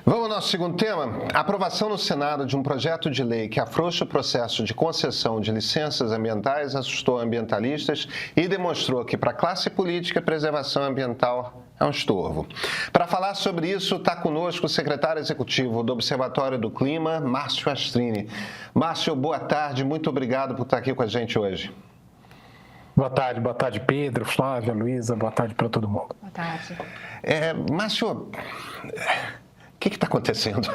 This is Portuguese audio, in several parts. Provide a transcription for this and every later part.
Vamos ao nosso segundo tema. A aprovação no Senado de um projeto de lei que afrouxa o processo de concessão de licenças ambientais assustou ambientalistas e demonstrou que, para a classe política, a preservação ambiental é um estorvo. Para falar sobre isso, está conosco o secretário executivo do Observatório do Clima, Márcio Astrini. Márcio, boa tarde, muito obrigado por estar aqui com a gente hoje. Boa tarde, Pedro, Flávia, Luísa, boa tarde para todo mundo. Boa tarde. Márcio, o que está acontecendo?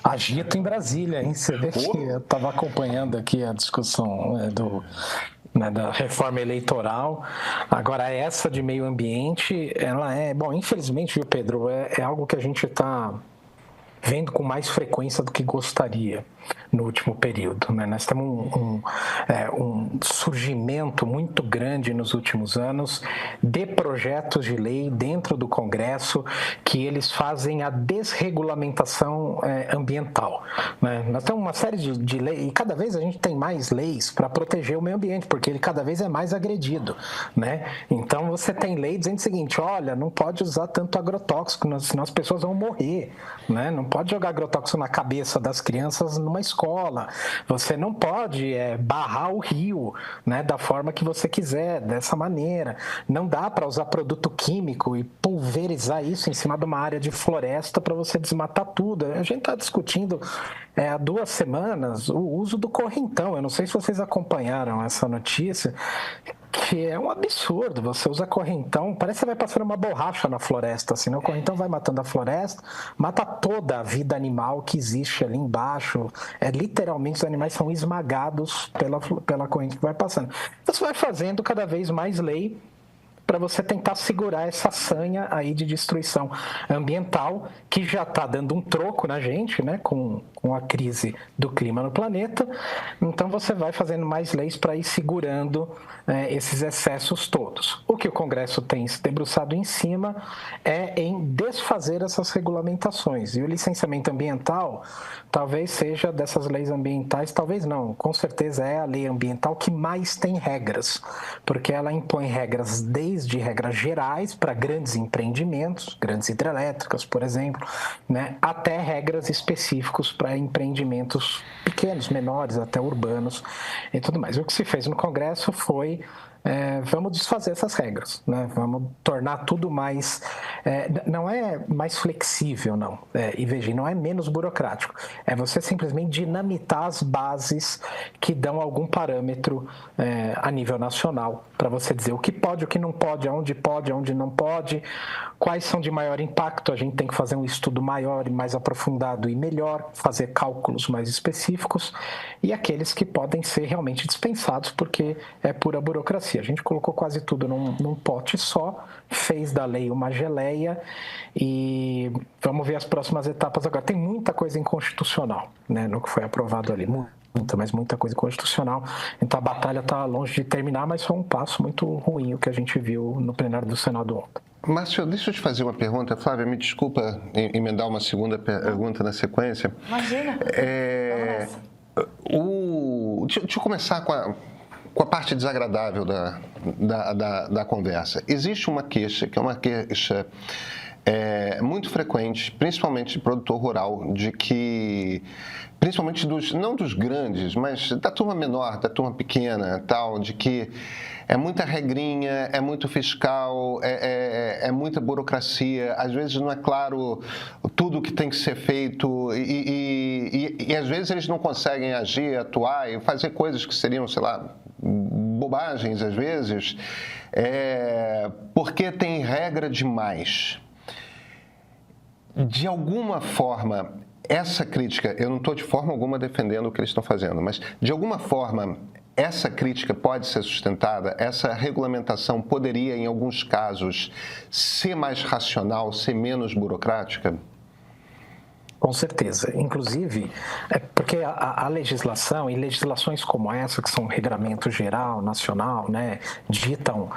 Agito em Brasília, hein? Você vê que eu estava acompanhando aqui a discussão da reforma eleitoral. Agora, essa de meio ambiente, ela infelizmente, viu, Pedro, é algo que a gente está vendo com mais frequência do que gostaria no último período, né? Nós temos um surgimento muito grande nos últimos anos de projetos de lei dentro do Congresso que eles fazem a desregulamentação ambiental, né? Nós temos uma série de leis e cada vez a gente tem mais leis para proteger o meio ambiente, porque ele cada vez é mais agredido, né? Então você tem lei dizendo o seguinte: olha, não pode usar tanto agrotóxico, senão as pessoas vão morrer, né? Não pode jogar agrotóxico na cabeça das crianças numa escola, você não pode barrar o rio, né, da forma que você quiser, dessa maneira, não dá para usar produto químico e pulverizar isso em cima de uma área de floresta para você desmatar tudo. A gente está discutindo há 2 semanas o uso do correntão. Eu não sei se vocês acompanharam essa notícia, que é um absurdo. Você usa correntão, parece que você vai passando uma borracha na floresta, assim, né? O correntão vai matando a floresta, mata toda a vida animal que existe ali embaixo. Literalmente, os animais são esmagados pela corrente que vai passando. Então, você vai fazendo cada vez mais lei para você tentar segurar essa sanha aí de destruição ambiental que já está dando um troco na gente, né, com a crise do clima no planeta. Então você vai fazendo mais leis para ir segurando esses excessos todos. O que o Congresso tem se debruçado em cima é em desfazer essas regulamentações. E o licenciamento ambiental talvez seja dessas leis ambientais, talvez não, com certeza é a lei ambiental que mais tem regras, porque ela impõe regras desde regras gerais para grandes empreendimentos, grandes hidrelétricas, por exemplo, né, até regras específicas para empreendimentos pequenos, menores, até urbanos e tudo mais. O que se fez no Congresso foi vamos desfazer essas regras, né? Vamos tornar tudo mais... não é mais flexível, não. E veja, não é menos burocrático. É você simplesmente dinamitar as bases que dão algum parâmetro a nível nacional para você dizer o que pode, o que não pode, aonde não pode, quais são de maior impacto. A gente tem que fazer um estudo maior e mais aprofundado e melhor, fazer cálculos mais específicos, e aqueles que podem ser realmente dispensados porque é pura burocracia. A gente colocou quase tudo num pote só, fez da lei uma geleia e vamos ver as próximas etapas agora. Tem muita coisa inconstitucional, né, no que foi aprovado ali, muita coisa inconstitucional. Então a batalha está longe de terminar, mas foi um passo muito ruim o que a gente viu no plenário do Senado ontem. Márcio, deixa eu te fazer uma pergunta. Flávia, me desculpa emendar uma segunda pergunta na sequência. Imagina. Deixa eu começar com a parte desagradável da conversa. Existe uma queixa, que é uma queixa muito frequente, principalmente de produtor rural, de que, principalmente não dos grandes, mas da turma menor, da turma pequena, tal, de que é muita regrinha, é muito fiscal, é muita burocracia, às vezes não é claro tudo o que tem que ser feito e às vezes eles não conseguem agir, atuar e fazer coisas que seriam, sei lá, bobagens às vezes, porque tem regra demais. De alguma forma, essa crítica, eu não estou de forma alguma defendendo o que eles estão fazendo, mas de alguma forma essa crítica pode ser sustentada, essa regulamentação poderia, em alguns casos, ser mais racional, ser menos burocrática? Com certeza. Inclusive, porque a legislação, e legislações como essa, que são um regramento geral, nacional, né, ditam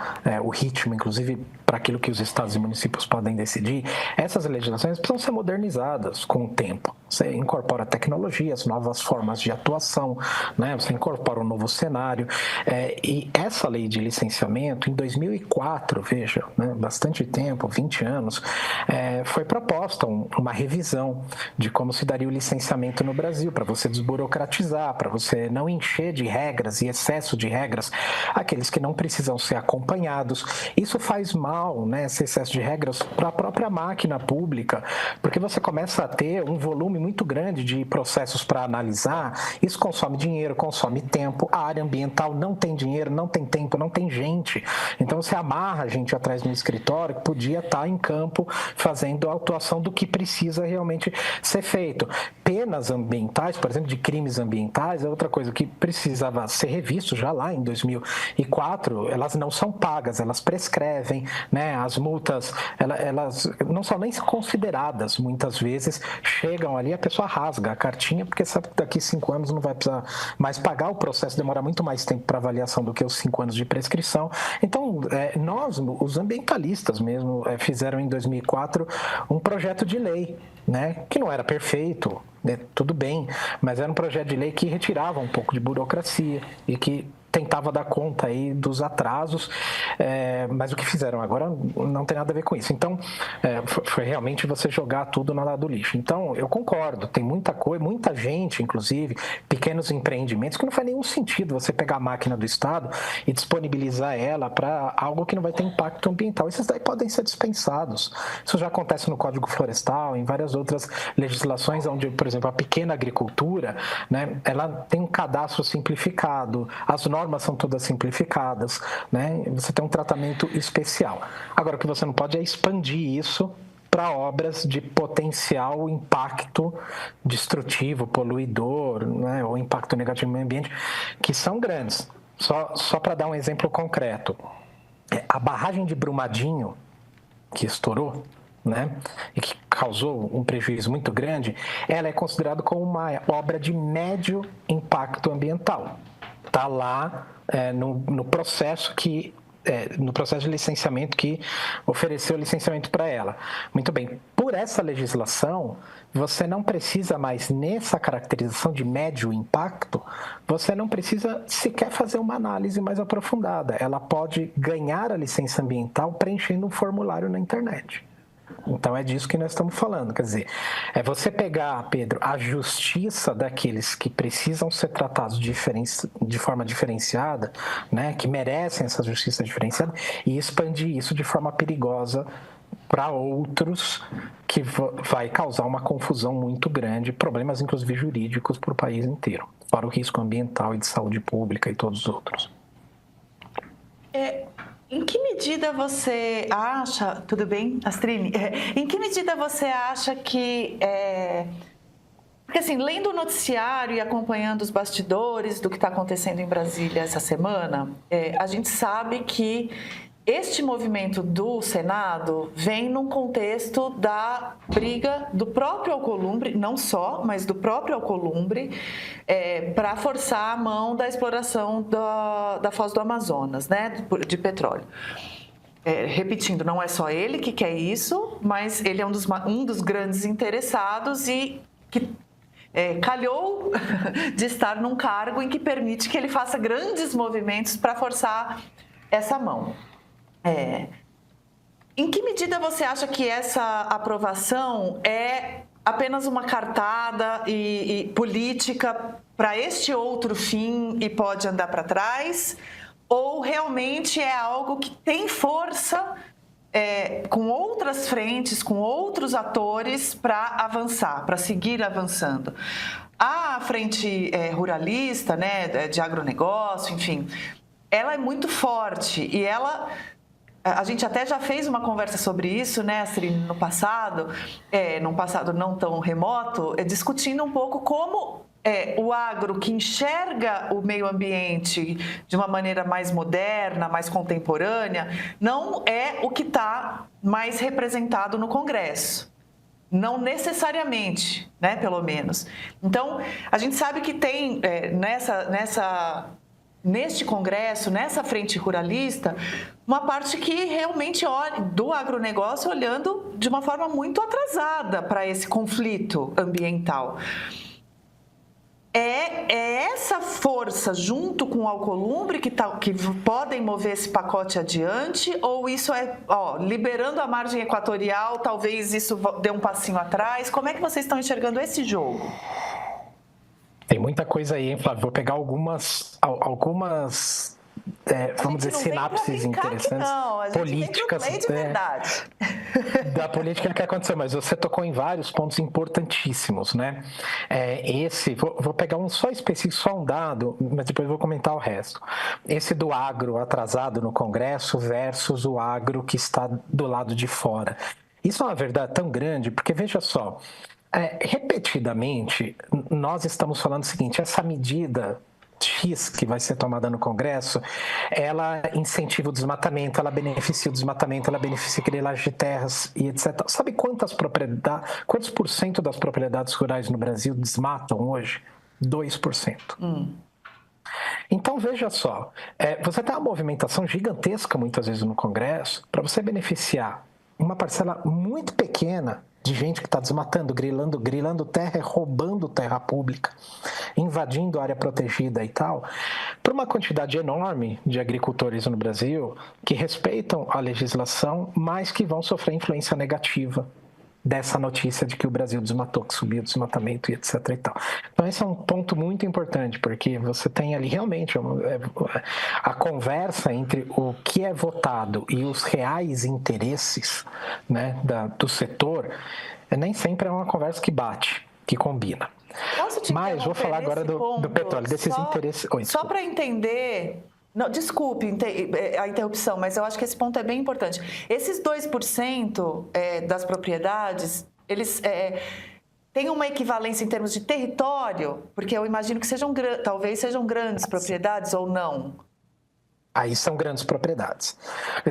o ritmo, inclusive, para aquilo que os estados e municípios podem decidir, essas legislações precisam ser modernizadas com o tempo. Você incorpora tecnologias, novas formas de atuação, né? Você incorpora um novo cenário. E essa lei de licenciamento, em 2004, veja, né? Bastante tempo, 20 anos, foi proposta uma revisão de como se daria o licenciamento no Brasil, para você desburocratizar, para você não encher de regras e excesso de regras aqueles que não precisam ser acompanhados. Isso faz mal, né? Esse excesso de regras para a própria máquina pública, porque você começa a ter um volume muito grande de processos para analisar, isso consome dinheiro, consome tempo, a área ambiental não tem dinheiro, não tem tempo, não tem gente. Então você amarra a gente atrás do escritório que podia estar em campo fazendo a atuação do que precisa realmente ser feito. Penas ambientais, por exemplo, de crimes ambientais, é outra coisa que precisava ser revisto já lá em 2004, elas não são pagas, elas prescrevem, né? As multas, elas não são nem consideradas, muitas vezes chegam ali, a pessoa rasga a cartinha, porque sabe que daqui 5 anos não vai precisar mais pagar, o processo demora muito mais tempo para avaliação do que os 5 anos de prescrição. Então, nós, os ambientalistas mesmo, fizeram em 2004 um projeto de lei, né, que não era perfeito, né, tudo bem, mas era um projeto de lei que retirava um pouco de burocracia e que tentava dar conta aí dos atrasos, mas o que fizeram agora não tem nada a ver com isso. Então, foi realmente você jogar tudo na lado do lixo. Então, eu concordo, tem muita coisa, muita gente, inclusive, pequenos empreendimentos, que não faz nenhum sentido você pegar a máquina do Estado e disponibilizar ela para algo que não vai ter impacto ambiental. Esses daí podem ser dispensados. Isso já acontece no Código Florestal, em várias outras legislações, onde, por exemplo, a pequena agricultura, né, ela tem um cadastro simplificado, as normas são todas simplificadas, né? Você tem um tratamento especial. Agora, o que você não pode é expandir isso para obras de potencial impacto destrutivo, poluidor, né? Ou impacto negativo no meio ambiente, que são grandes. Só para dar um exemplo concreto, a barragem de Brumadinho, que estourou, né, e que causou um prejuízo muito grande, ela é considerada como uma obra de médio impacto ambiental. Está lá no processo no processo de licenciamento que ofereceu o licenciamento para ela. Muito bem, por essa legislação, você não precisa mais, nessa caracterização de médio impacto, você não precisa sequer fazer uma análise mais aprofundada. Ela pode ganhar a licença ambiental preenchendo um formulário na internet. Então é disso que nós estamos falando, quer dizer, é você pegar, Pedro, a justiça daqueles que precisam ser tratados de forma diferenciada, né, que merecem essa justiça diferenciada, e expandir isso de forma perigosa para outros, que vai causar uma confusão muito grande, problemas inclusive jurídicos para o país inteiro, para o risco ambiental e de saúde pública e todos os outros. Em que medida você acha, tudo bem, Astrine? Em que medida você acha que, porque assim, lendo o noticiário e acompanhando os bastidores do que está acontecendo em Brasília essa semana, a gente sabe que este movimento do Senado vem num contexto da briga do próprio Alcolumbre, não só, mas do próprio Alcolumbre, para forçar a mão da exploração da Foz do Amazonas, né, de petróleo. Repetindo, não é só ele que quer isso, mas ele é um dos grandes interessados e que calhou de estar num cargo em que permite que ele faça grandes movimentos para forçar essa mão. Em que medida você acha que essa aprovação é apenas uma cartada e política para este outro fim e pode andar para trás? Ou realmente é algo que tem força com outras frentes, com outros atores para avançar, para seguir avançando? A frente ruralista, né, de agronegócio, enfim, ela é muito forte e a gente até já fez uma conversa sobre isso, né, Astrine, no passado, num passado não tão remoto, discutindo um pouco como o agro que enxerga o meio ambiente de uma maneira mais moderna, mais contemporânea, não é o que está mais representado no Congresso. Não necessariamente, né, pelo menos. Então, a gente sabe que tem neste Congresso, nessa frente ruralista, uma parte que realmente olha do agronegócio olhando de uma forma muito atrasada para esse conflito ambiental. É essa força, junto com o Alcolumbre, que podem mover esse pacote adiante? Ou isso liberando a margem equatorial, talvez isso dê um passinho atrás? Como é que vocês estão enxergando esse jogo? Tem muita coisa aí, hein, Flávio? Vou pegar algumas vamos dizer, sinapses interessantes. Não, a gente políticas vem pro play de verdade. Da política que aconteceu, mas você tocou em vários pontos importantíssimos, né? Vou pegar um só específico, só um dado, mas depois vou comentar o resto. Esse do agro atrasado no Congresso versus o agro que está do lado de fora. Isso é uma verdade tão grande, porque veja só, repetidamente, nós estamos falando o seguinte, essa medida X que vai ser tomada no Congresso, ela incentiva o desmatamento, ela beneficia o desmatamento, ela beneficia a grilagem de terras e etc. Sabe quantos % das propriedades rurais no Brasil desmatam hoje? 2%. Então, veja só, você tem uma movimentação gigantesca muitas vezes no Congresso para você beneficiar uma parcela muito pequena de gente que está desmatando, grilando terra, roubando terra pública, invadindo área protegida e tal, por uma quantidade enorme de agricultores no Brasil que respeitam a legislação, mas que vão sofrer influência negativa dessa notícia de que o Brasil desmatou, que subiu o desmatamento e etc. e tal. Então, esse é um ponto muito importante, porque você tem ali realmente a conversa entre o que é votado e os reais interesses, né, do setor, nem sempre é uma conversa que bate, que combina. Mas vou falar agora do petróleo, desses interesses... Só para entender... Não, desculpe a interrupção, mas eu acho que esse ponto é bem importante. Esses 2% das propriedades, eles têm uma equivalência em termos de território? Porque eu imagino que talvez sejam grandes propriedades ou não. Aí são grandes propriedades.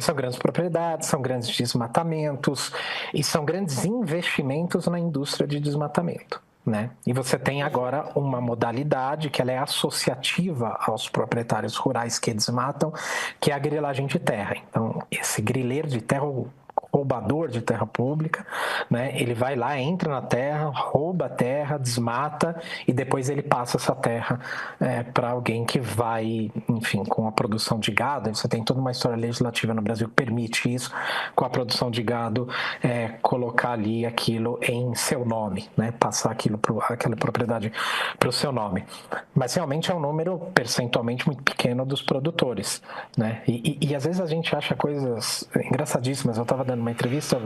São grandes desmatamentos e são grandes investimentos na indústria de desmatamento. Né? E você tem agora uma modalidade que ela é associativa aos proprietários rurais que desmatam, que é a grilagem de terra. Então, esse grileiro de terra, o roubador de terra pública, né? Ele vai lá, entra na terra, rouba a terra, desmata e depois ele passa essa terra para alguém que vai, enfim, com a produção de gado. Você tem toda uma história legislativa no Brasil que permite isso, com a produção de gado, colocar ali aquilo em seu nome, né? Passar aquela propriedade para o seu nome. Mas realmente é um número percentualmente muito pequeno dos produtores, né? E às vezes a gente acha coisas engraçadíssimas. Eu estava dando uma entrevista,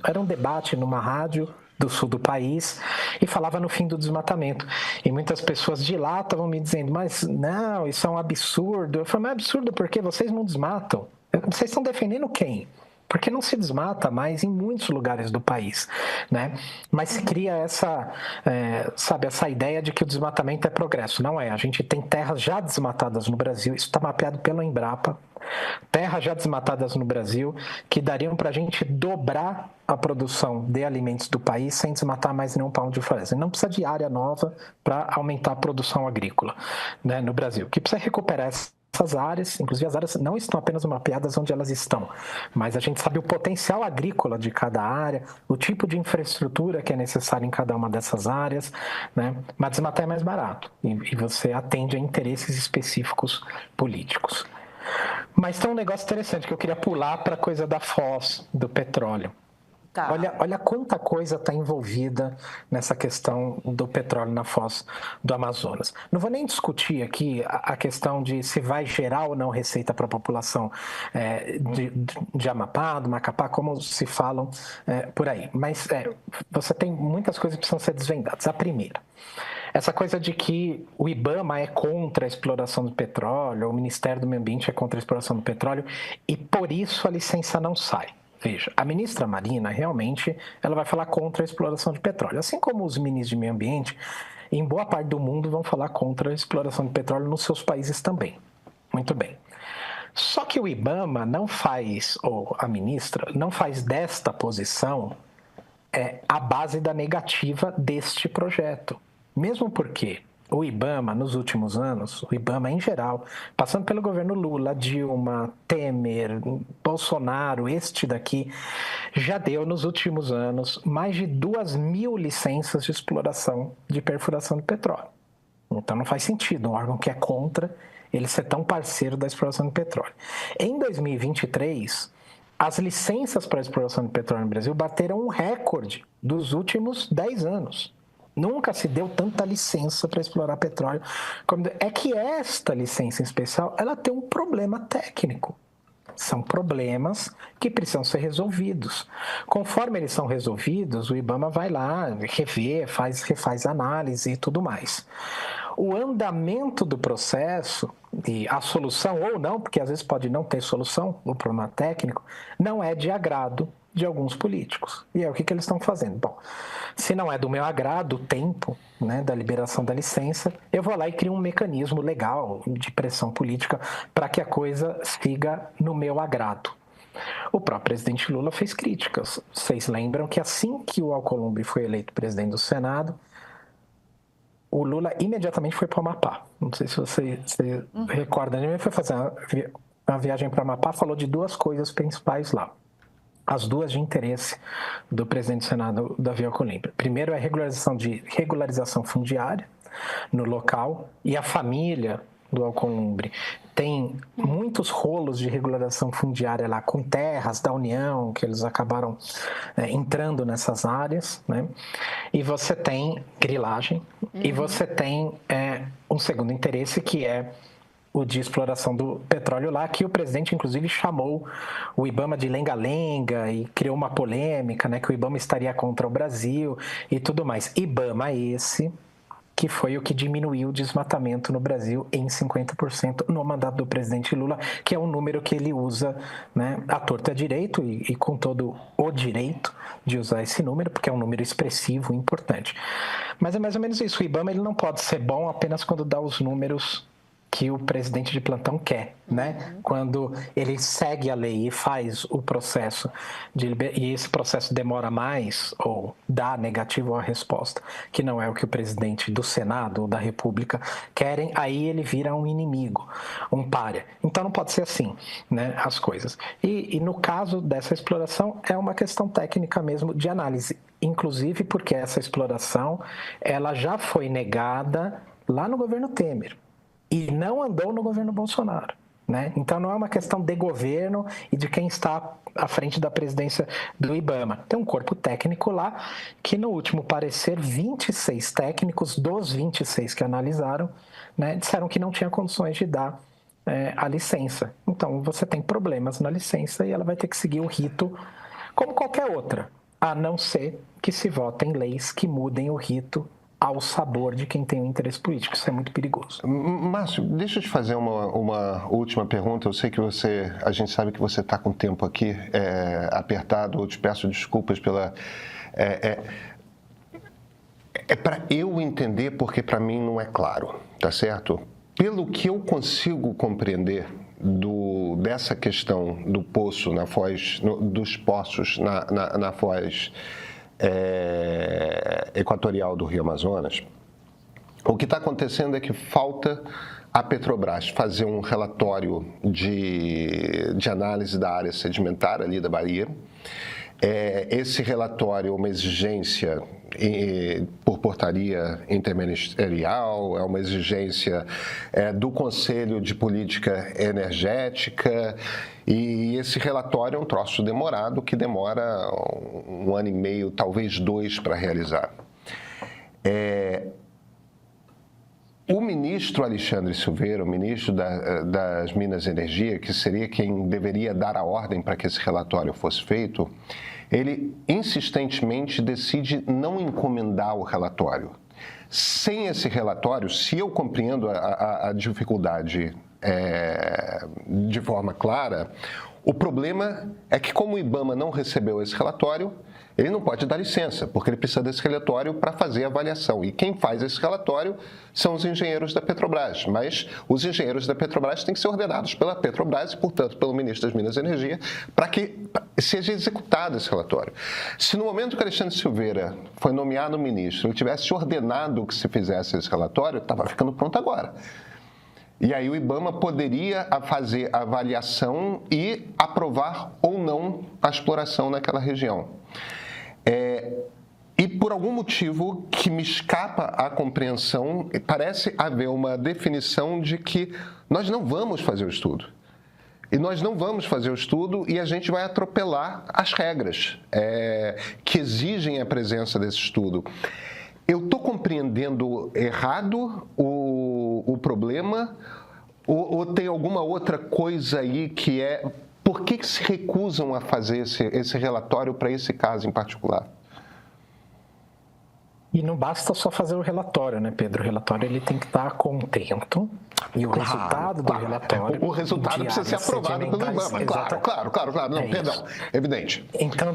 era um debate numa rádio do sul do país e falava no fim do desmatamento. E muitas pessoas de lá estavam me dizendo, mas não, isso é um absurdo. Eu falei, mas é absurdo porque vocês não desmatam. Vocês estão defendendo quem? Porque não se desmata mais em muitos lugares do país, né? Mas se cria essa ideia de que o desmatamento é progresso. Não é. A gente tem terras já desmatadas no Brasil, isso está mapeado pela Embrapa, terras já desmatadas no Brasil que dariam para a gente dobrar a produção de alimentos do país sem desmatar mais nenhum palmo de floresta. Não precisa de área nova para aumentar a produção agrícola, né, no Brasil. O que precisa recuperar essas áreas, inclusive as áreas não estão apenas mapeadas onde elas estão, mas a gente sabe o potencial agrícola de cada área, o tipo de infraestrutura que é necessário em cada uma dessas áreas, né? Mas desmatar é mais barato e você atende a interesses específicos políticos. Mas tem um negócio interessante que eu queria pular para a coisa da foz, do petróleo. Tá. Olha quanta coisa está envolvida nessa questão do petróleo na foz do Amazonas. Não vou nem discutir aqui a questão de se vai gerar ou não receita para a população de Amapá, do Macapá, como se falam por aí. Mas você tem muitas coisas que precisam ser desvendadas. A primeira, essa coisa de que o IBAMA é contra a exploração do petróleo, o Ministério do Meio Ambiente é contra a exploração do petróleo e por isso a licença não sai. Veja, a ministra Marina, realmente, ela vai falar contra a exploração de petróleo. Assim como os ministros de meio ambiente, em boa parte do mundo, vão falar contra a exploração de petróleo nos seus países também. Muito bem. Só que o IBAMA não faz, ou a ministra, não faz desta posição a base da negativa deste projeto. Mesmo porque o IBAMA, nos últimos anos, o IBAMA em geral, passando pelo governo Lula, Dilma, Temer, Bolsonaro, este daqui, já deu nos últimos anos mais de 2.000 licenças de exploração de perfuração de petróleo. Então não faz sentido um órgão que é contra ele ser tão parceiro da exploração de petróleo. Em 2023, as licenças para a exploração de petróleo no Brasil bateram um recorde dos últimos 10 anos. Nunca se deu tanta licença para explorar petróleo. É que esta licença em especial, ela tem um problema técnico. São problemas que precisam ser resolvidos. Conforme eles são resolvidos, o IBAMA vai lá, rever, refaz análise e tudo mais. O andamento do processo e a solução, ou não, porque às vezes pode não ter solução, o problema técnico, não é de agrado de alguns políticos. E é o que eles estão fazendo. Bom, se não é do meu agrado o tempo, né, da liberação da licença, eu vou lá e crio um mecanismo legal de pressão política para que a coisa siga no meu agrado. O próprio presidente Lula fez críticas. Vocês lembram que assim que o Alcolumbre foi eleito presidente do Senado, o Lula imediatamente foi para o Amapá. Não sei se você recorda, ele foi fazer uma viagem para o Amapá, falou de duas coisas principais lá. As duas de interesse do presidente do Senado, Davi Alcolumbre. Primeiro é a regularização fundiária no local, e a família do Alcolumbre tem muitos rolos de regularização fundiária lá com terras da União, que eles acabaram entrando nessas áreas, né? E você tem grilagem, e você tem um segundo interesse, que é o de exploração do petróleo lá, que o presidente, inclusive, chamou o IBAMA de lenga-lenga e criou uma polêmica, né, que o IBAMA estaria contra o Brasil e tudo mais. IBAMA esse que foi o que diminuiu o desmatamento no Brasil em 50% no mandato do presidente Lula, que é um número que ele usa, né, à torta e à direito e com todo o direito de usar esse número, porque é um número expressivo e importante. Mas é mais ou menos isso. O IBAMA ele não pode ser bom apenas quando dá os números que o presidente de plantão quer, né? Quando ele segue a lei e faz o processo e esse processo demora mais ou dá negativo a resposta, que não é o que o presidente do Senado ou da República querem, aí ele vira um inimigo, um pária. Então não pode ser assim, né, as coisas. E no caso dessa exploração é uma questão técnica mesmo de análise, inclusive porque essa exploração ela já foi negada lá no governo Temer. E não andou no governo Bolsonaro, né? Então não é uma questão de governo e de quem está à frente da presidência do IBAMA. Tem um corpo técnico lá que, no último parecer, 26 técnicos dos 26 que analisaram, né, disseram que não tinha condições de dar a licença. Então você tem problemas na licença e ela vai ter que seguir o rito como qualquer outra, a não ser que se votem leis que mudem o rito ao sabor de quem tem um interesse político. Isso é muito perigoso. Márcio, deixa eu te fazer uma última pergunta. Eu sei que a gente sabe que você está com o tempo aqui apertado. Eu te peço desculpas pela... É para eu entender, porque para mim não é claro, tá certo? Pelo que eu consigo compreender dessa questão do poço na foz, dos poços na foz equatorial do Rio Amazonas, o que está acontecendo é que falta a Petrobras fazer um relatório de análise da área sedimentar ali da Bahia. Esse relatório é uma exigência por portaria interministerial, é uma exigência do Conselho de Política Energética, e esse relatório é um troço demorado, que demora 1 ano e meio, talvez 2, para realizar. O ministro Alexandre Silveira, o ministro das Minas e Energia, que seria quem deveria dar a ordem para que esse relatório fosse feito, ele insistentemente decide não encomendar o relatório. Sem esse relatório, se eu compreendo a dificuldade de forma clara, o problema é que, como o IBAMA não recebeu esse relatório, ele não pode dar licença, porque ele precisa desse relatório para fazer a avaliação. E quem faz esse relatório são os engenheiros da Petrobras. Mas os engenheiros da Petrobras têm que ser ordenados pela Petrobras e, portanto, pelo ministro das Minas e Energia, para que seja executado esse relatório. Se no momento que Alexandre Silveira foi nomeado ministro, ele tivesse ordenado que se fizesse esse relatório, estava ficando pronto agora. E aí o IBAMA poderia fazer a avaliação e aprovar ou não a exploração naquela região. E por algum motivo que me escapa à compreensão, parece haver uma definição de que nós não vamos fazer o estudo. E nós não vamos fazer o estudo e a gente vai atropelar as regras que exigem a presença desse estudo. Eu estou compreendendo errado o problema ou tem alguma outra coisa aí que é... Por que se recusam a fazer esse relatório para esse caso em particular? E não basta só fazer o relatório, né, Pedro? O relatório ele tem que estar contento e o resultado do relatório... O resultado precisa ser aprovado pelo IBAMA. Claro. Não, perdão, evidente. Então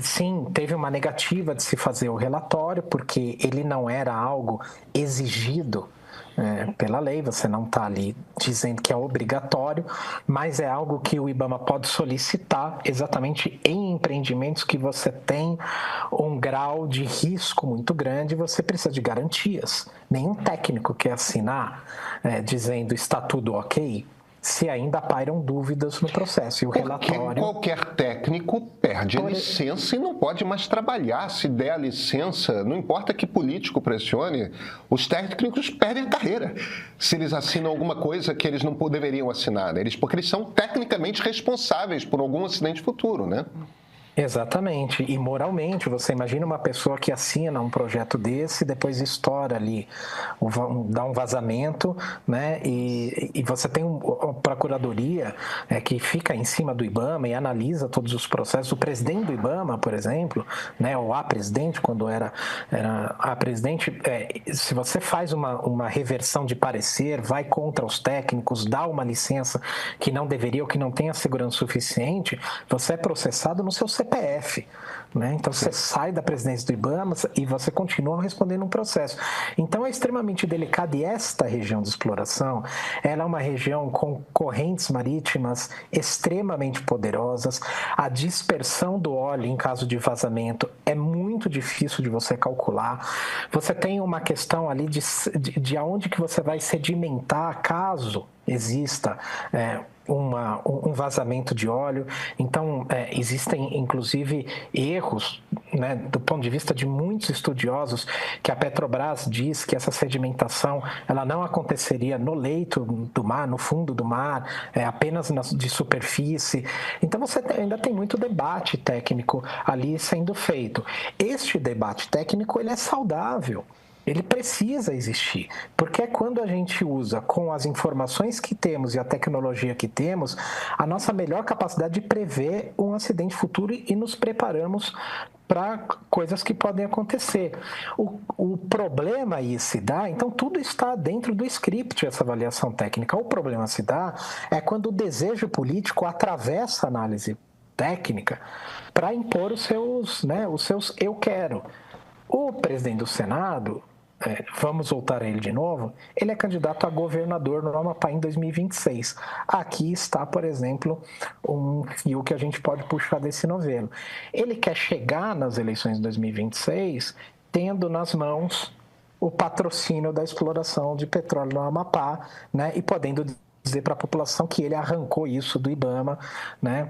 sim, teve uma negativa de se fazer o relatório, porque ele não era algo exigido pela lei, você não está ali dizendo que é obrigatório, mas é algo que o IBAMA pode solicitar exatamente em empreendimentos que você tem um grau de risco muito grande, você precisa de garantias. Nenhum técnico quer assinar dizendo está tudo ok, se ainda pairam dúvidas no processo. E o relatório... Qualquer técnico perde a licença e não pode mais trabalhar. Se der a licença, não importa que político pressione, os técnicos perdem a carreira. Se eles assinam alguma coisa que eles não deveriam assinar, né? Porque eles são tecnicamente responsáveis por algum acidente futuro, né? Exatamente. E moralmente, você imagina uma pessoa que assina um projeto desse, depois estoura ali, dá um vazamento, né? E você tem uma procuradoria que fica em cima do IBAMA e analisa todos os processos. O presidente do IBAMA, por exemplo, né? Ou a presidente, quando era a presidente, se você faz uma reversão de parecer, vai contra os técnicos, dá uma licença que não deveria ou que não tem a segurança suficiente, você é processado no seu CPF, né? Então você sai da presidência do IBAMA e você continua respondendo um processo. Então é extremamente delicado, e esta região de exploração, ela é uma região com correntes marítimas extremamente poderosas. A dispersão do óleo em caso de vazamento é muito difícil de você calcular. Você tem uma questão ali de aonde que você vai sedimentar caso exista um vazamento de óleo. Então, existem, inclusive, erros, né, do ponto de vista de muitos estudiosos, que a Petrobras diz que essa sedimentação ela não aconteceria no leito do mar, no fundo do mar, apenas de superfície. Então, você ainda tem muito debate técnico ali sendo feito. Este debate técnico ele é saudável. Ele precisa existir, porque é quando a gente usa com as informações que temos e a tecnologia que temos, a nossa melhor capacidade de prever um acidente futuro e nos preparamos para coisas que podem acontecer. O problema aí se dá, então tudo está dentro do script, essa avaliação técnica. O problema se dá é quando o desejo político atravessa a análise técnica para impor os seus eu quero. O presidente do Senado, vamos voltar a ele de novo, ele é candidato a governador no Amapá em 2026. Aqui está, por exemplo, um fio que a gente pode puxar desse novelo. Ele quer chegar nas eleições de 2026 tendo nas mãos o patrocínio da exploração de petróleo no Amapá, né, e podendo dizer para a população que ele arrancou isso do IBAMA, né,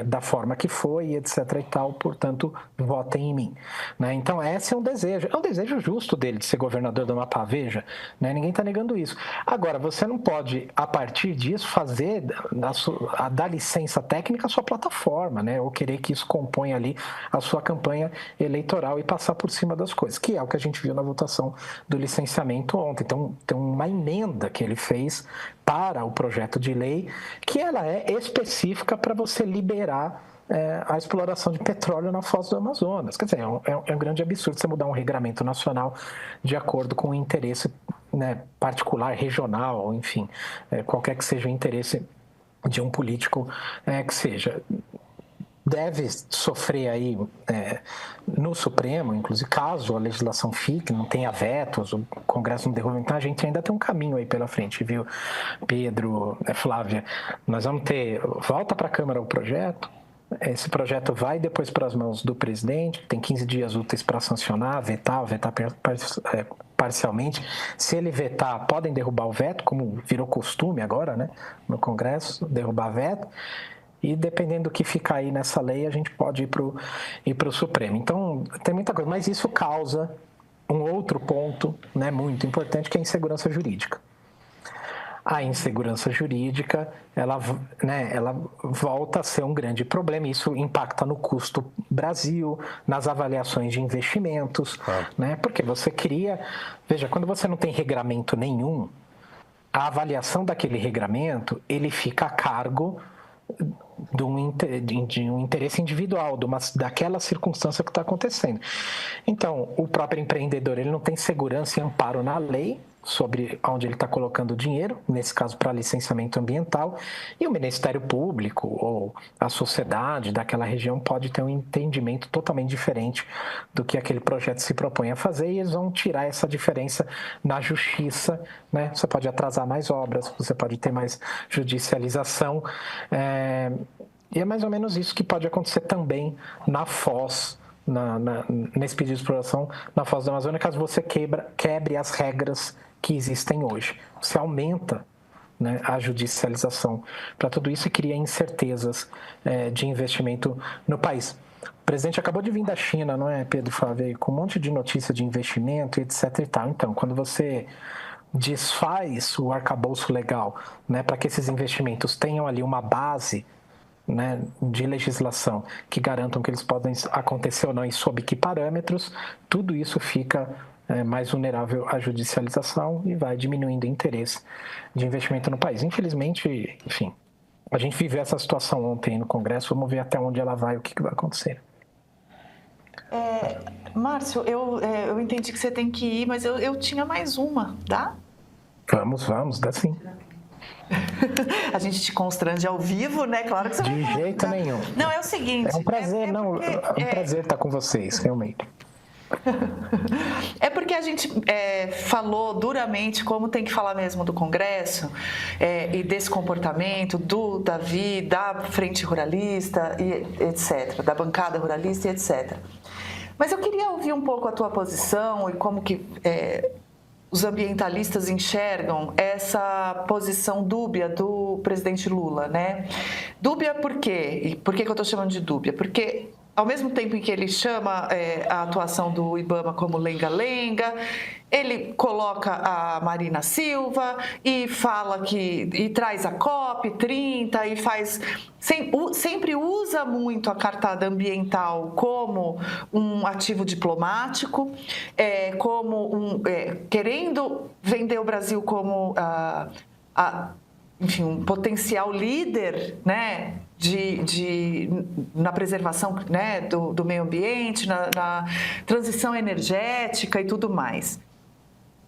da forma que foi, etc. e tal, portanto, votem em mim. Né? Então, esse é um desejo justo dele de ser governador do Amapá, veja, né? Ninguém está negando isso. Agora, você não pode, a partir disso, fazer, dar licença técnica à sua plataforma, né? Ou querer que isso componha ali a sua campanha eleitoral e passar por cima das coisas, que é o que a gente viu na votação do licenciamento ontem. Então, tem uma emenda que ele fez para o projeto de lei, que ela é específica para você liberar a exploração de petróleo na foz do Amazonas. Quer dizer, é um grande absurdo você mudar um regramento nacional de acordo com o interesse, né, particular, regional, enfim, qualquer que seja o interesse de um político que seja. deve sofrer aí no Supremo, inclusive caso a legislação fique, não tenha vetos, o Congresso não derruba, então a gente ainda tem um caminho aí pela frente, viu, Pedro, Flávia? Nós vamos ter, volta para a Câmara o projeto, esse projeto vai depois para as mãos do presidente, tem 15 dias úteis para sancionar, vetar parcialmente. Se ele vetar, podem derrubar o veto, como virou costume agora, né, no Congresso, derrubar veto. E dependendo do que ficar aí nessa lei, a gente pode ir para o Supremo. Então, tem muita coisa. Mas isso causa um outro ponto, né, muito importante, que é a insegurança jurídica. A insegurança jurídica, ela volta a ser um grande problema. Isso impacta no custo Brasil, nas avaliações de investimentos, né? Porque você cria... Veja, quando você não tem regramento nenhum, a avaliação daquele regramento, ele fica a cargo de um interesse individual, daquela circunstância que está acontecendo. Então, o próprio empreendedor, ele não tem segurança e amparo na lei sobre onde ele está colocando o dinheiro, nesse caso para licenciamento ambiental, e o Ministério Público ou a sociedade daquela região pode ter um entendimento totalmente diferente do que aquele projeto se propõe a fazer, e eles vão tirar essa diferença na justiça, né? Você pode atrasar mais obras, você pode ter mais judicialização, e é mais ou menos isso que pode acontecer também na Foz, nesse pedido de exploração na Foz da Amazônia, caso você quebre as regras que existem hoje. Você aumenta, né, a judicialização para tudo isso e cria incertezas de investimento no país. O presidente acabou de vir da China, não é, Pedro Flávio, com um monte de notícia de investimento, etc. e tal. Então, quando você desfaz o arcabouço legal, né, para que esses investimentos tenham ali uma base, né, de legislação que garantam que eles podem acontecer ou não e sob que parâmetros, tudo isso fica mais vulnerável à judicialização e vai diminuindo o interesse de investimento no país. Infelizmente, enfim, a gente viveu essa situação ontem no Congresso, vamos ver até onde ela vai, o que vai acontecer. Márcio, eu entendi que você tem que ir, mas eu tinha mais uma, dá? Vamos, dá sim. A gente te constrange ao vivo, né? Claro que você De jeito nenhum. Não, é o seguinte... É um prazer, é um prazer estar com vocês, realmente. É porque a gente falou duramente como tem que falar mesmo do Congresso e desse comportamento do Davi, da Frente Ruralista, e etc., da bancada ruralista e etc. Mas eu queria ouvir um pouco a tua posição e como que os ambientalistas enxergam essa posição dúbia do presidente Lula, né? Dúbia por quê? E por que eu estou chamando de dúbia? Porque ao mesmo tempo em que ele chama a atuação do IBAMA como lenga-lenga, ele coloca a Marina Silva e fala e traz a COP30 e faz... Sempre usa muito a cartada ambiental como um ativo diplomático, querendo vender o Brasil como enfim, um potencial líder, né, na preservação, né, do meio ambiente, na transição energética e tudo mais.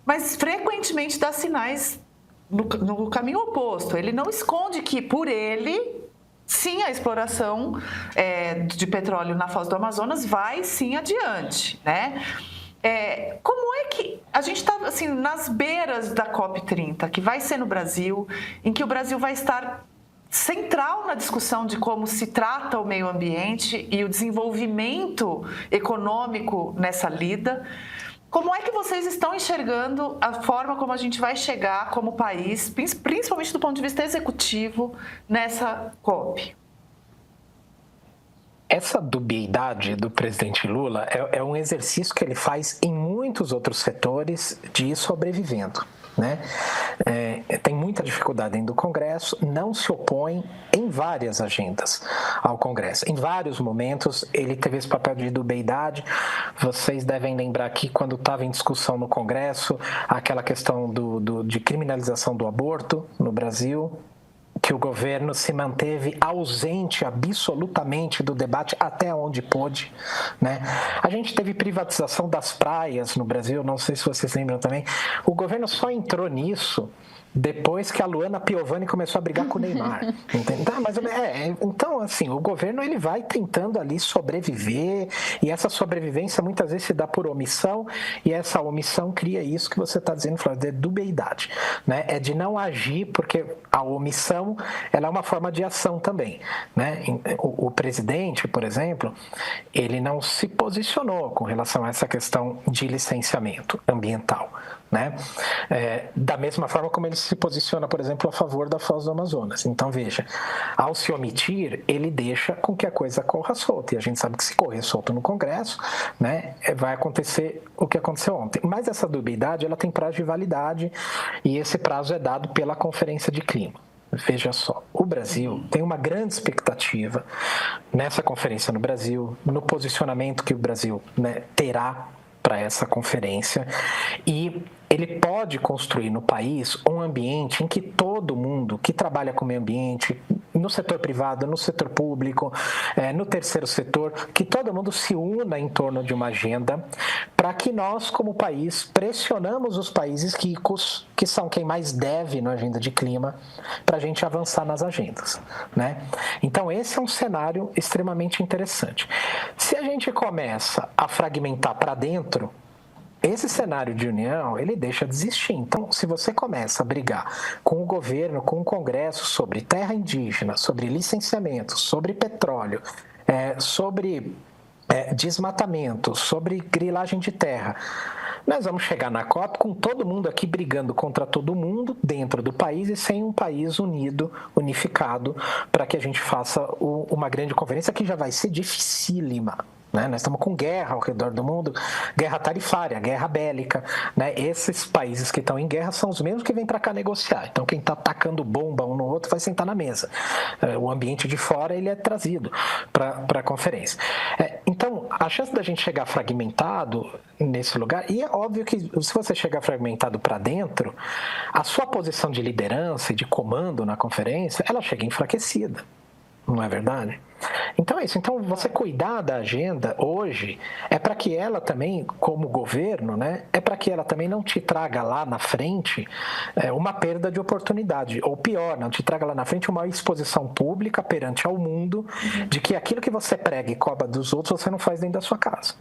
Mas frequentemente dá sinais no caminho oposto. Ele não esconde que, por ele, sim, a exploração de petróleo na Foz do Amazonas vai sim adiante, né? Como é que a gente está assim, nas beiras da COP30, que vai ser no Brasil, em que o Brasil vai estar central na discussão de como se trata o meio ambiente e o desenvolvimento econômico nessa lida? Como é que vocês estão enxergando a forma como a gente vai chegar como país, principalmente do ponto de vista executivo, nessa COP? Essa dubiedade do presidente Lula é um exercício que ele faz em muitos outros setores de ir sobrevivendo, né? Tem muita dificuldade dentro do Congresso, não se opõe em várias agendas ao Congresso. Em vários momentos ele teve esse papel de dubiedade. Vocês devem lembrar que quando estava em discussão no Congresso, aquela questão de criminalização do aborto no Brasil, que o governo se manteve ausente absolutamente do debate até onde pôde, né? A gente teve privatização das praias no Brasil, não sei se vocês lembram também. O governo só entrou nisso depois que a Luana Piovani começou a brigar com o Neymar. Então, assim, o governo ele vai tentando ali sobreviver, e essa sobrevivência muitas vezes se dá por omissão, e essa omissão cria isso que você está dizendo, Flávio, de dubiedade, né? É de não agir, porque a omissão ela é uma forma de ação também, né? O presidente, por exemplo, ele não se posicionou com relação a essa questão de licenciamento ambiental, né? Da mesma forma como ele se posiciona, por exemplo, a favor da Foz do Amazonas. Então, veja, ao se omitir, ele deixa com que a coisa corra solta. E a gente sabe que se correr solto no Congresso, né, vai acontecer o que aconteceu ontem. Mas essa dubiedade, ela tem prazo de validade, e esse prazo é dado pela Conferência de Clima. Veja só, o Brasil tem uma grande expectativa nessa conferência no Brasil, no posicionamento que o Brasil, né, terá para essa conferência, e ele pode construir no país um ambiente em que todo mundo que trabalha com o meio ambiente, no setor privado, no setor público, no terceiro setor, que todo mundo se una em torno de uma agenda para que nós, como país, pressionamos os países ricos, que são quem mais deve na agenda de clima, para a gente avançar nas agendas, né? Então, esse é um cenário extremamente interessante. Se a gente começa a fragmentar para dentro, esse cenário de união, ele deixa de existir. Então, se você começa a brigar com o governo, com o Congresso, sobre terra indígena, sobre licenciamento, sobre petróleo, sobre desmatamento, sobre grilagem de terra, nós vamos chegar na COP com todo mundo aqui brigando contra todo mundo dentro do país e sem um país unido, unificado, para que a gente faça uma grande conferência que já vai ser dificílima. Né? Nós estamos com guerra ao redor do mundo, guerra tarifária, guerra bélica, né? Esses países que estão em guerra são os mesmos que vêm para cá negociar. Então, quem está atacando bomba um no outro vai sentar na mesa. O ambiente de fora ele é trazido para a conferência. Então, a chance da gente chegar fragmentado nesse lugar, e é óbvio que se você chegar fragmentado para dentro, a sua posição de liderança e de comando na conferência, ela chega enfraquecida. Não é verdade? Então é isso. Então, você cuidar da agenda hoje é para que ela também, como governo, né, é para que ela também não te traga lá na frente uma perda de oportunidade. Ou pior, não te traga lá na frente uma exposição pública perante ao mundo de que aquilo que você prega e cobra dos outros, você não faz dentro da sua casa.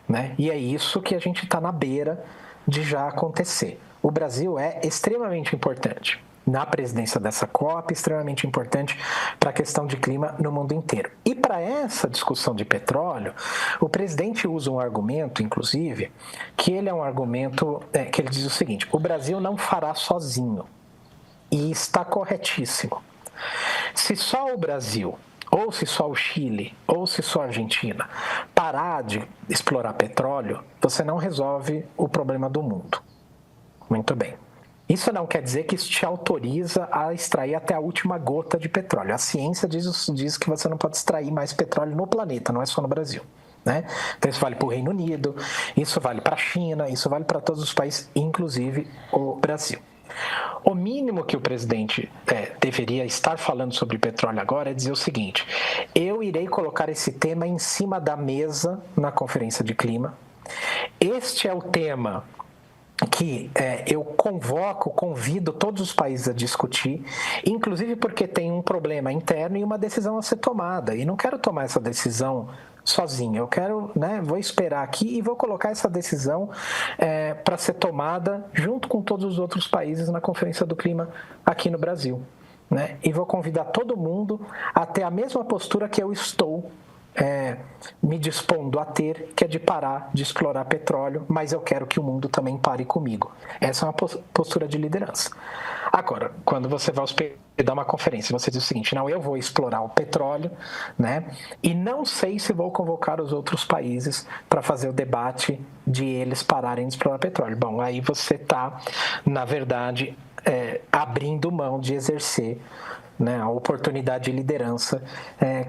Né? E é isso que a gente está na beira de já acontecer. O Brasil é extremamente importante na presidência dessa COP, extremamente importante para a questão de clima no mundo inteiro. E para essa discussão de petróleo, o presidente usa um argumento, inclusive, que ele é um argumento que ele diz o seguinte: o Brasil não fará sozinho. E está corretíssimo. Se só o Brasil, ou se só o Chile, ou se só a Argentina parar de explorar petróleo, você não resolve o problema do mundo. Muito bem. Isso não quer dizer que isso te autoriza a extrair até a última gota de petróleo. A ciência diz que você não pode extrair mais petróleo no planeta, não é só no Brasil. Né? Então isso vale para o Reino Unido, isso vale para a China, isso vale para todos os países, inclusive o Brasil. O mínimo que o presidente deveria estar falando sobre petróleo agora é dizer o seguinte: eu irei colocar esse tema em cima da mesa na Conferência de Clima. Este é o tema que eu convido todos os países a discutir, inclusive porque tem um problema interno e uma decisão a ser tomada. E não quero tomar essa decisão sozinho, eu quero, vou esperar aqui e vou colocar essa decisão para ser tomada junto com todos os outros países na Conferência do Clima aqui no Brasil. Né? E vou convidar todo mundo a ter a mesma postura que eu estou me dispondo a ter, que é de parar de explorar petróleo, mas eu quero que o mundo também pare comigo. Essa é uma postura de liderança. Agora, quando você vai hospedar uma conferência, você diz o seguinte: não, eu vou explorar o petróleo, né? E não sei se vou convocar os outros países para fazer o debate de eles pararem de explorar petróleo. Bom, aí você está, na verdade, abrindo mão de exercer a oportunidade de liderança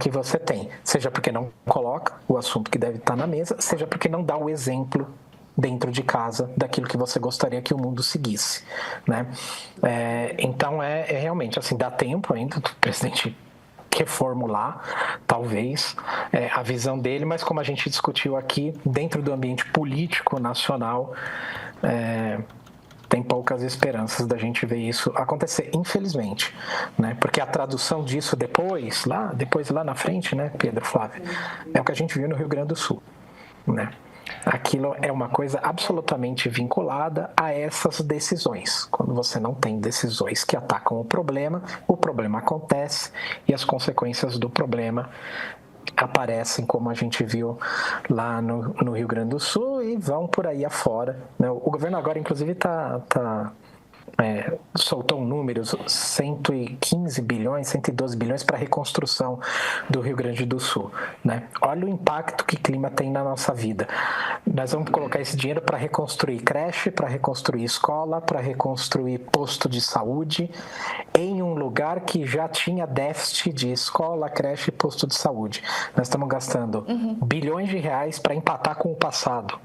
que você tem, seja porque não coloca o assunto que deve estar na mesa, seja porque não dá o exemplo dentro de casa daquilo que você gostaria que o mundo seguisse, né? Então realmente assim, dá tempo ainda do presidente reformular, talvez, a visão dele, mas como a gente discutiu aqui, dentro do ambiente político nacional, tem poucas esperanças da gente ver isso acontecer, infelizmente, né? Porque a tradução disso depois lá na frente, né, Pedro, Flávio, é o que a gente viu no Rio Grande do Sul, né? Aquilo é uma coisa absolutamente vinculada a essas decisões. Quando você não tem decisões que atacam o problema acontece e as consequências do problema aparecem, como a gente viu lá no Rio Grande do Sul, e vão por aí afora, né? O governo agora, inclusive, soltou números, 115 bilhões, 112 bilhões para a reconstrução do Rio Grande do Sul, né? Olha o impacto que clima tem na nossa vida. Nós vamos colocar esse dinheiro para reconstruir creche, para reconstruir escola, para reconstruir posto de saúde em um lugar que já tinha déficit de escola, creche e posto de saúde. Nós estamos gastando bilhões de reais para empatar com o passado,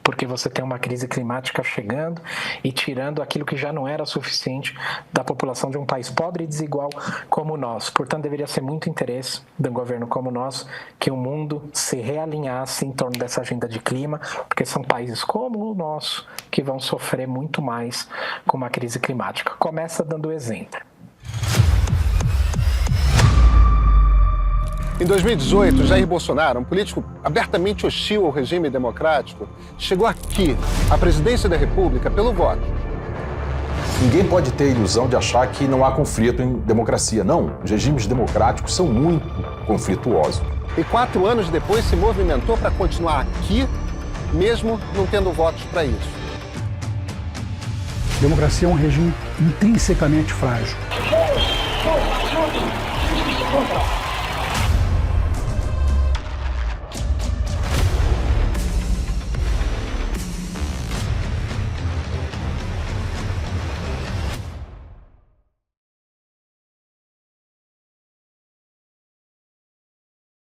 porque você tem uma crise climática chegando e tirando aquilo que já não era suficiente da população de um país pobre e desigual como o nosso. Portanto, deveria ser muito interesse de um governo como o nosso que o mundo se realinhasse em torno dessa agenda de clima, porque são países como o nosso que vão sofrer muito mais com uma crise climática. Começa dando exemplo. Em 2018, Jair Bolsonaro, um político abertamente hostil ao regime democrático, chegou aqui, à presidência da República, pelo voto. Ninguém pode ter a ilusão de achar que não há conflito em democracia. Não, os regimes democráticos são muito conflituosos. E 4 anos depois se movimentou para continuar aqui, mesmo não tendo votos para isso. Democracia é um regime intrinsecamente frágil.